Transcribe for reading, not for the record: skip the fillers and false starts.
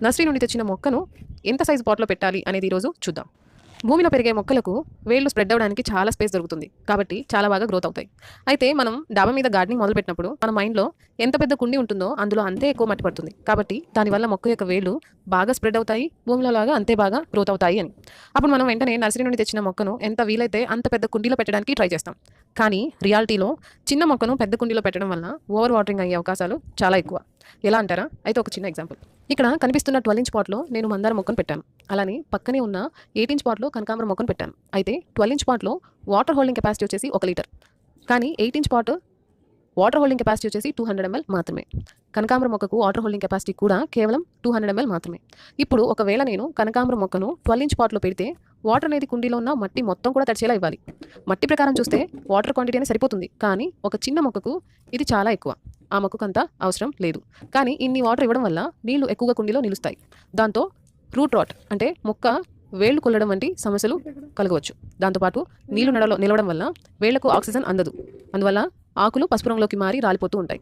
Nursery నుండి తెచ్చిన మొక్కను ఎంత సైజు పాట్లో పెట్టాలి అనేది ఈరోజు చూద్దాం. భూమిలో పెరిగే మొక్కలకు వేళ్ళు స్ప్రెడ్ అవ్వడానికి చాలా స్పేస్ దొరుకుతుంది కాబట్టి చాలా బాగా గ్రోత్ అవుతాయి. అయితే మనం డాబా మీద గార్డెనింగ్ మొదలుపెట్టినప్పుడు మన మైండ్లో ఎంత పెద్ద కుండి ఉంటుందో అందులో అంతే ఎక్కువ మట్టి పడుతుంది. కాబట్టి దానివల్ల మొక్క యొక్క వేళ్ళు బాగా స్ప్రెడ్ అవుతాయి, భూమిలో లాగా అంతే బాగా గ్రోత్ అవుతాయి అని. అప్పుడు మనం వెంటనే నర్సరీ నుండి తెచ్చిన మొక్కను ఎంత వీలైతే అంత పెద్ద కుండీలో పెట్టడానికి ట్రై చేస్తాం. కానీ రియాలిటీలో చిన్న మొక్కను పెద్ద కుండీలో పెట్టడం వల్ల ఓవర్ వాటరింగ్ అయ్యే అవకాశాలు చాలా ఎక్కువ. ఎలా అంటారా? అయితే ఒక చిన్న ఎగ్జాంపుల్. ఇక్కడ కనిపిస్తున్న 12 ఇంచ్ పాట్లో నేను మందార మొక్కను పెట్టాను. అలానే పక్కనే ఉన్న 8 ఇంచ్ పాట్లో కనకాంబరం మొక్కను పెట్టాను. అయితే 12 ఇంచ్ పాట్లో వాటర్ హోల్డింగ్ కెపాసిటీ వచ్చేసి 1 లీటర్. కానీ 8 inch pot water holding capacity వచ్చేసి 200 ml మాత్రమే. కనకాంబరం మొక్కకు వాటర్ హోల్డింగ్ కెపాసిటీ కూడా కేవలం 200 ml మాత్రమే. ఇప్పుడు ఒకవేళ నేను కనకాంబరం మొక్కను 12 ఇంచ్ పాట్లో పెడితే వాటర్ అనేది కుండీలో ఉన్న మట్టి మొత్తం కూడా తడిచేలా ఇవ్వాలి. మట్టి ప్రకారం చూస్తే వాటర్ క్వాంటిటీ అనేది సరిపోతుంది. కానీ ఒక చిన్న మొక్కకు ఇది చాలా ఎక్కువ. ఆ మొక్కకు అంత అవసరం లేదు. కానీ ఇన్ని వాటర్ ఇవ్వడం వల్ల నీళ్లు ఎక్కువగా కుండీలో నిలుస్తాయి. దాంతో రూట్ రాట్ అంటే మొక్క వేళ్లు కొల్లడం వంటి సమస్యలు కలగవచ్చు. దాంతోపాటు నీళ్లు నిలవడం వల్ల వేళ్లకు ఆక్సిజన్ అందదు. అందువల్ల ఆకులు పసుపు రంగులోకి మారి రాలిపోతూ ఉంటాయి.